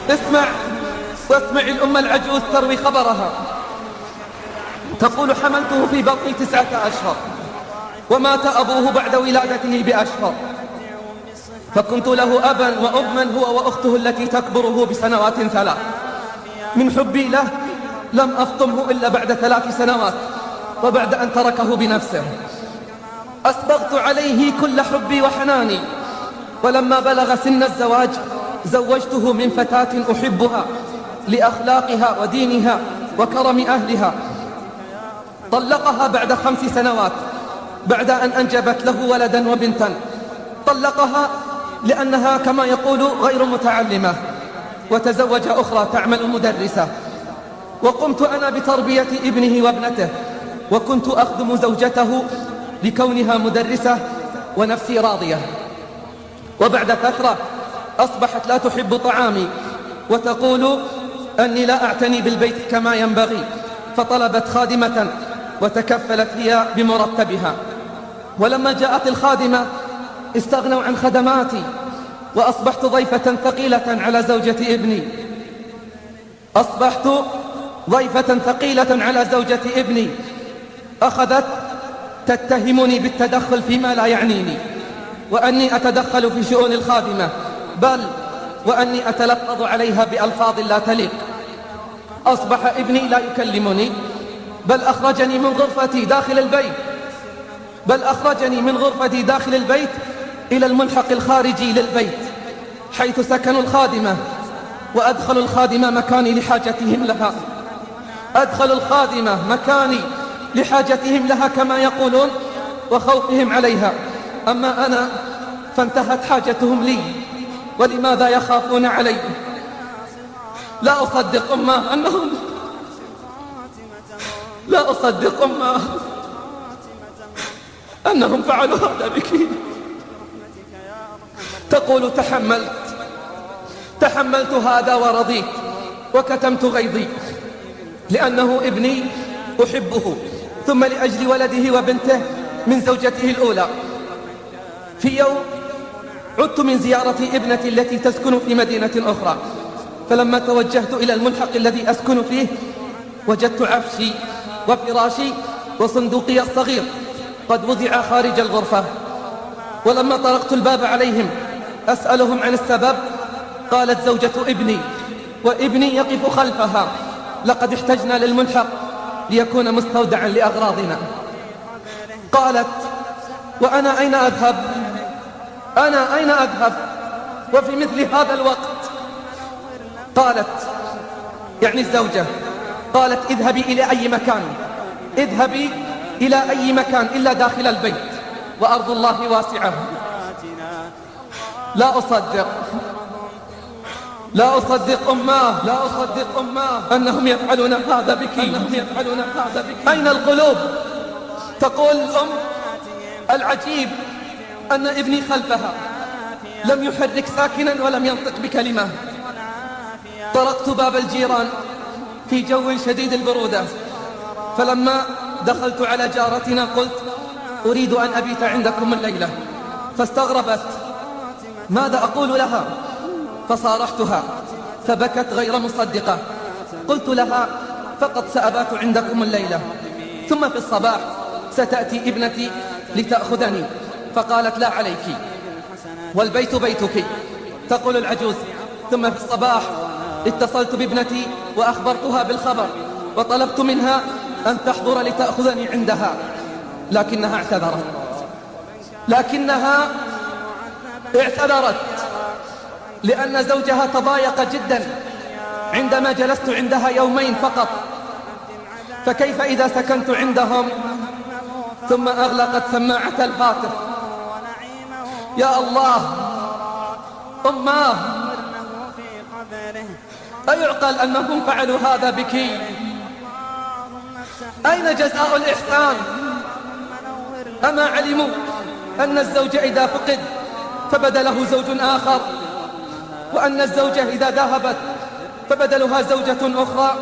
اسمع واسمع الأم العجوز تروي خبرها. تقول: حملته في بطني 9 أشهر، ومات أبوه بعد ولادته بأشهر، فكنت له أبا وأما هو وأخته التي تكبره بسنوات 3. من حبي له لم أفطمه إلا بعد 3 سنوات، وبعد أن تركه بنفسه. أسبغت عليه كل حبي وحناني، ولما بلغ سن الزواج زوجته من فتاة أحبها لأخلاقها ودينها وكرم أهلها. طلقها بعد 5 سنوات بعد أن أنجبت له ولدا وبنتا. طلقها لأنها كما يقول غير متعلمة، وتزوج أخرى تعمل مدرسة. وقمت أنا بتربية ابنه وابنته، وكنت أخدم زوجته لكونها مدرسة ونفسي راضية. وبعد فترة أصبحت لا تحب طعامي، وتقول أني لا أعتني بالبيت كما ينبغي، فطلبت خادمة وتكفلت هي بمرتبها. ولما جاءت الخادمة استغنوا عن خدماتي، وأصبحت ضيفة ثقيلة على زوجة ابني. أصبحت ضيفة ثقيلة على زوجة ابني. أخذت تتهمني بالتدخل فيما لا يعنيني، وأني أتدخل في شؤون الخادمة، بل وأني أتلفظ عليها بألفاظ لا تليق. أصبح ابني لا يكلمني، بل أخرجني من غرفتي داخل البيت إلى الملحق الخارجي للبيت حيث سكن الخادمة، وأدخل الخادمة مكاني لحاجتهم لها كما يقولون، وخوفهم عليها. أما أنا فانتهت حاجتهم لي، ولماذا يخافون علي؟ لا أصدق أنهم فعلوا هذا بك. تقول: تحملت هذا ورضيت، وكتمت غيظي، لأنه ابني أحبه، ثم لأجل ولده وبنته من زوجته الأولى. في يوم عدت من زيارة ابنتي التي تسكن في مدينة أخرى، فلما توجهت إلى الملحق الذي أسكن فيه وجدت عفشي وفراشي وصندوقي الصغير قد وضع خارج الغرفة. ولما طرقت الباب عليهم أسألهم عن السبب، قالت زوجة ابني وابني يقف خلفها: لقد احتجنا للملحق ليكون مستودعا لأغراضنا. قالت: وأنا أين أذهب وفي مثل هذا الوقت؟ قالت، يعني الزوجة، قالت: اذهبي إلى أي مكان إلا داخل البيت، وأرض الله واسعة. لا أصدق أماه أنهم يفعلون هذا بك. أين القلوب؟ تقول الأم: العجيب أن ابني خلفها لم يحرك ساكنا ولم ينطق بكلمة. طرقت باب الجيران في جو شديد البرودة، فلما دخلت على جارتنا قلت: أريد أن أبيت عندكم الليلة. فاستغربت ماذا أقول لها، فصارحتها فبكت غير مصدقة. قلت لها: فقط سأبات عندكم الليلة، ثم في الصباح ستأتي ابنتي لتأخذني. فقالت: لا عليك، والبيت بيتك. تقول العجوز: ثم في الصباح اتصلت بابنتي وأخبرتها بالخبر، وطلبت منها أن تحضر لتأخذني عندها، لكنها اعتذرت لأن زوجها تضايق جدا عندما جلست عندها يومين فقط، فكيف إذا سكنت عندهم؟ ثم أغلقت سماعة الهاتف. يا الله، أماه، أيعقل أنهم فعلوا هذا بك؟ أين جزاء الإحسان؟ أما علموا أن الزوج إذا فقد فبدله زوج آخر، وأن الزوجة إذا ذهبت فبدلها زوجة أخرى؟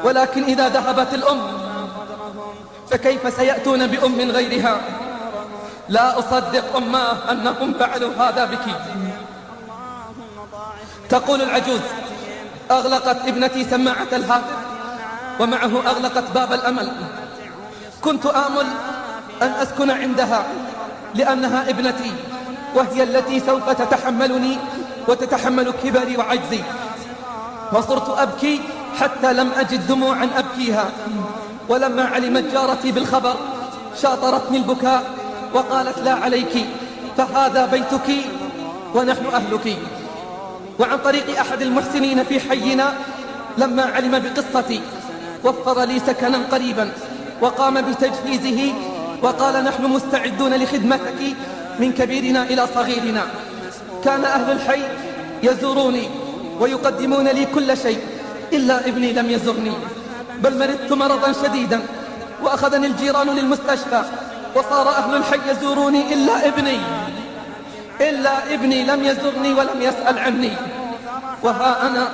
ولكن إذا ذهبت الأم فكيف سيأتون بأم غيرها؟ لا أصدق أماه أنهم فعلوا هذا بك. تقول العجوز: أغلقت ابنتي سماعة الهاتف ومعه أغلقت باب الأمل. كنت آمل أن أسكن عندها لأنها ابنتي، وهي التي سوف تتحملني وتتحمل كبري وعجزي. وصرت أبكي حتى لم أجد دموعا أبكيها. ولما علمت جارتي بالخبر شاطرتني البكاء وقالت: لا عليك، فهذا بيتك ونحن أهلك. وعن طريق أحد المحسنين في حينا لما علم بقصتي وفر لي سكنا قريبا وقام بتجهيزه وقال: نحن مستعدون لخدمتك من كبيرنا إلى صغيرنا. كان أهل الحي يزوروني ويقدمون لي كل شيء إلا ابني لم يزرني، بل مرضت مرضا شديدا وأخذني الجيران للمستشفى، وصار أهل الحي يزوروني إلا ابني لم يزرني ولم يسأل عني. وها أنا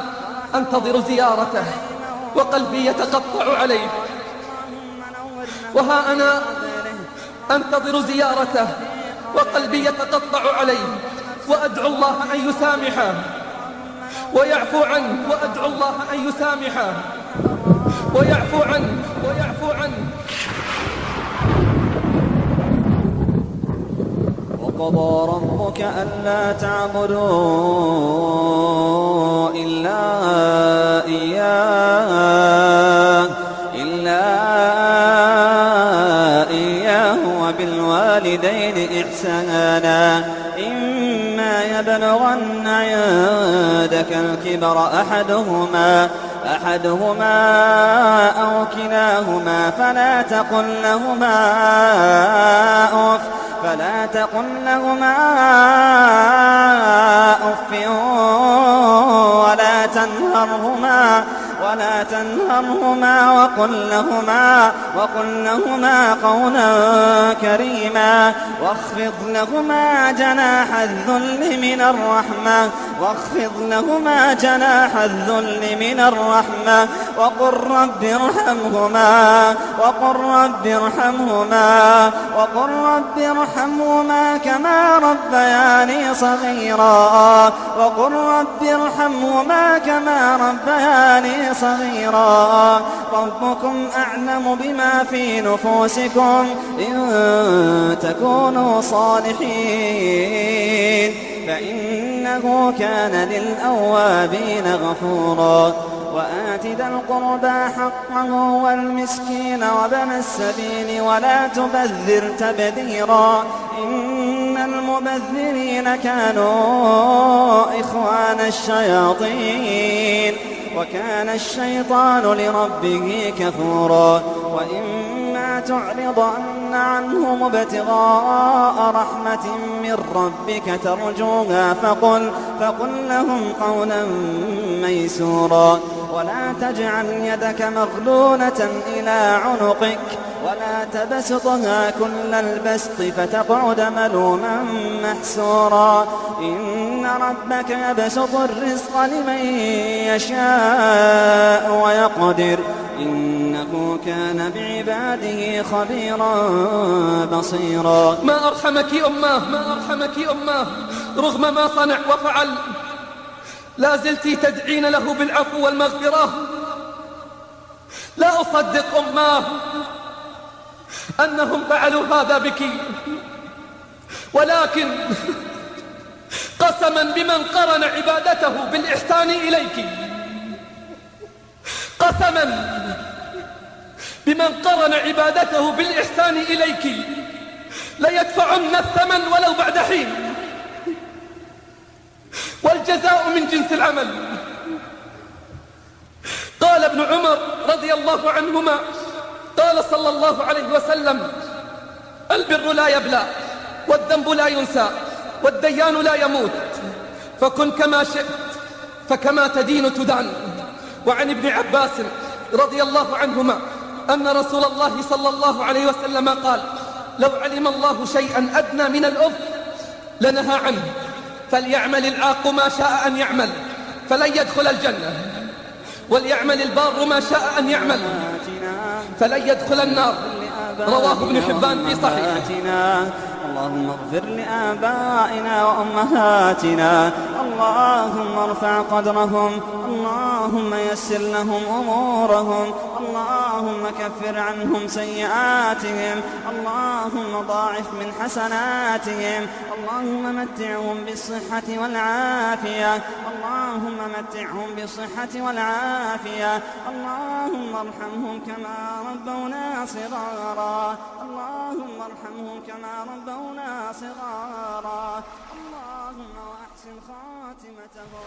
أنتظر زيارته وقلبي يتقطع عليه. وها أنا أنتظر زيارته وقلبي يتقطع عليه، وأدعو الله أن يسامحه ويعفو عنه، وأدعو الله أن يسامحه ويعفو عنه. وقضى ربك ألا تعبدوا إلا إياه وبالوالدين إحسانا. إما يبلغن عندك الكبر أحدهما أو كلاهما فلا تقل لهما أف ولا تنهرهما وقل لهما قولا كريما. واخفض لهما جناح الذل من الرحمة وقل رب ارحمهما كما ربياني صغيرا. ربكم أعلم بما في نفوسكم إن تكونوا صالحين فإنه كان للأوابين غفورا. وآت ذا القربى حقه والمسكين وابن السبيل ولا تبذر تبذيرا إن المبذرين كانوا إخوان الشياطين وكان الشيطان لربه كفورا. وإما تعرضن عنهم ابتغاء رحمة من ربك ترجوها فقل لهم قولا ميسورا. ولا تجعل يدك مغلولة إلى عنقك ولا تبسطها كل البسط فتقعد ملوما محسورا. إن ربك يبسط الرزق لمن يشاء ويقدر إنه كان بعباده خبيرا بصيرا. ما أرحمك أماه رغم ما صنع وفعل لا زلت تدعين له بالعفو والمغفرة. لا أصدق أماه أنهم فعلوا هذا بك، ولكن قسما بمن قرن عبادته بالإحسان إليك، قسما بمن قرن عبادته بالإحسان إليك ليدفعن الثمن ولو بعد حين، والجزاء من جنس العمل. قال ابن عمر رضي الله عنهما قال صلى الله عليه وسلم: البر لا يبلى والذنب لا ينسى والديان لا يموت، فكن كما شئت فكما تدين تدان. وعن ابن عباس رضي الله عنهما أن رسول الله صلى الله عليه وسلم قال: لو علم الله شيئا أدنى من الأف لنهى عنه، فليعمل العاق ما شاء أن يعمل فلن يدخل الجنة، وليعمل البار ما شاء أن يعمل فلن يدخل النار. رواه ابن حبان في صحيحه. اللهم اغفر لآبائنا وأمهاتنا، اللهم ارفع قدرهم، اللهم يسر لهم أمورهم، اللهم كفر عنهم سيئاتهم، اللهم ضاعف من حسناتهم، اللهم متعهم بالصحة والعافية، اللهم متعهم بالصحة والعافية، اللهم ارحمهم كما ربونا صغارا، اللهم ارحمهم كما ربونا صغارا، اللهم وأحسن خاتمتهم.